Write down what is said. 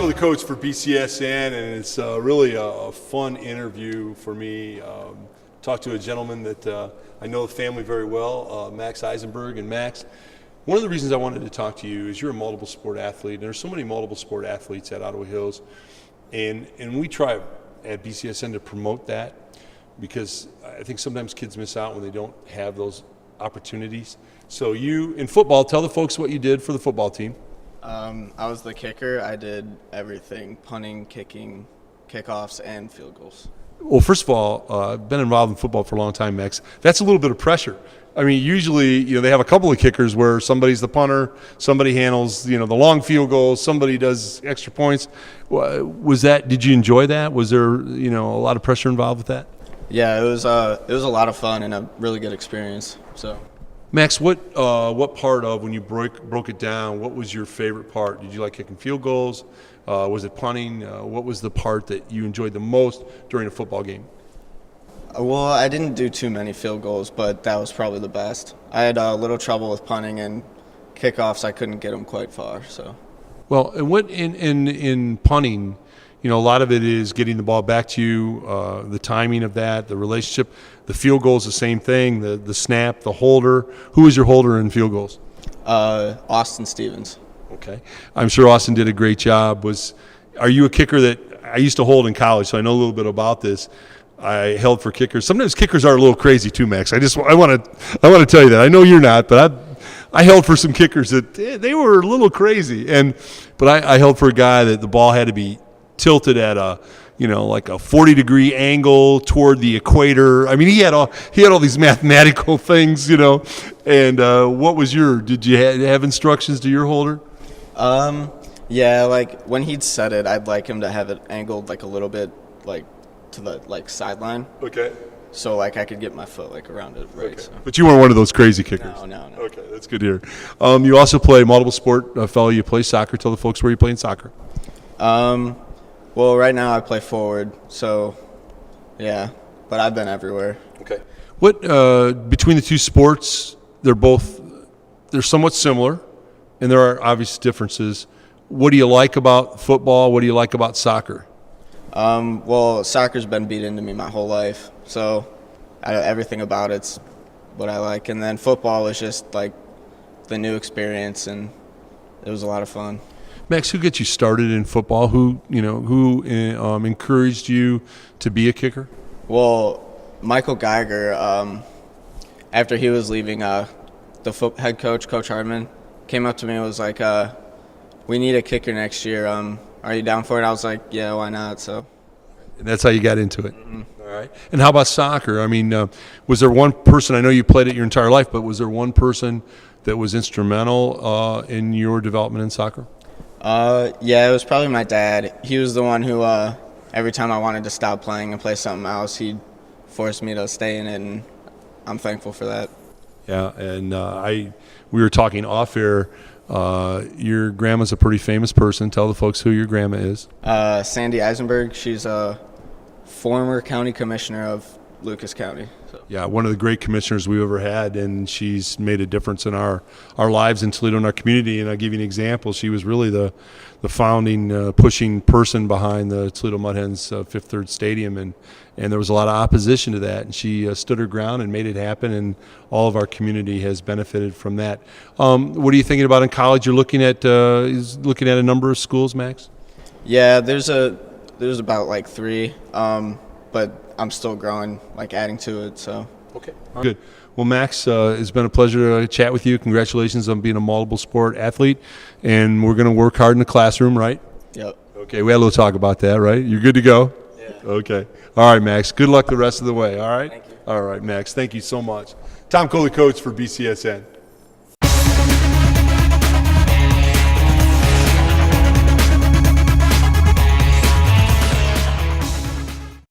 Coley, coach for BCSN, and it's really a fun interview for me. Talked to a gentleman that I know the family very well, Max Isenberg. And Max, one of the reasons I wanted to talk to you is you're a multiple sport athlete, and there's so many multiple sport athletes at Ottawa Hills, and we try at BCSN to promote that, because I think sometimes kids miss out when they don't have those opportunities. So you, in football, tell the folks what you did for the football team. I was the kicker. I did everything: punting, kicking, kickoffs, and field goals. Well, first of all, I've been involved in football for a long time, Max. That's a little bit of pressure. I mean, usually, they have a couple of kickers where somebody's the punter, somebody handles, the long field goals, somebody does extra points. Did you enjoy that? Was there, a lot of pressure involved with that? Yeah, it was a lot of fun and a really good experience. So, Max, what part of, when you broke it down, what was your favorite part? Did you like kicking field goals? Was it punting? What was the part that you enjoyed the most during a football game? Well, I didn't do too many field goals, but that was probably the best. I had a little trouble with punting, and kickoffs I couldn't get them quite far. So, well, and what in punting, a lot of it is getting the ball back to you, the timing of that, the relationship. The field goal is the same thing, the snap, the holder. Who is your holder in field goals? Austin Stevens. Okay. I'm sure Austin did a great job. Are you a kicker that I used to hold in college, so I know a little bit about this. I held for kickers. Sometimes kickers are a little crazy too, Max. I want to tell you that. I know you're not, but I held for some kickers that they were a little crazy. But I held for a guy that the ball had to be tilted at a like a 40-degree angle toward the equator. I mean, he had all these mathematical things, And what was did you have instructions to your holder? Yeah, like when he'd set it, I'd like him to have it angled like a little bit like to the sideline. Okay. So I could get my foot around it, right? Okay. So. But you weren't one of those crazy kickers. No. Okay, that's good to hear. You also play multiple sport, fellow. You play soccer. Tell the folks where you play in soccer. Well, right now I play forward, so yeah, but I've been everywhere. Okay. What between the two sports, they're somewhat similar, and there are obvious differences. What do you like about football? What do you like about soccer? Well, soccer's been beat into me my whole life, so everything about it's what I like. And then football is just like the new experience, and it was a lot of fun. Max, who got you started in football? Who encouraged you to be a kicker? Well, Michael Geiger, after he was leaving, the head coach, Coach Hardman, came up to me and was like, "We need a kicker next year. Are you down for it?" I was like, "Yeah, why not?" So, and that's how you got into it. Mm-hmm. All right. And how about soccer? I mean, was there one person? I know you played it your entire life, but was there one person that was instrumental in your development in soccer? Yeah, it was probably my dad. He was the one who, every time I wanted to stop playing and play something else, he'd force me to stay in it, and I'm thankful for that. Yeah, and we were talking off air. Your grandma's a pretty famous person. Tell the folks who your grandma is. Sandy Isenberg. She's a former county commissioner of Lucas County. So. Yeah, one of the great commissioners we've ever had, and she's made a difference in our lives in Toledo and our community. And I'll give you an example. She was really the founding, pushing person behind the Toledo Mud Hens Fifth Third Stadium, and there was a lot of opposition to that. And she stood her ground and made it happen, and all of our community has benefited from that. What are you thinking about in college? You're looking at a number of schools, Max? Yeah, there's about like 3, but I'm still growing, adding to it. So okay, good. Well, Max, it's been a pleasure to chat with you. Congratulations on being a multiple sport athlete, and we're going to work hard in the classroom, right? Yep. Okay, we had a little talk about that, right? You're good to go? Yeah. Okay. All right, Max. Good luck the rest of the way. All right. Thank you. All right, Max. Thank you so much. Tom Coley, coach for BCSN.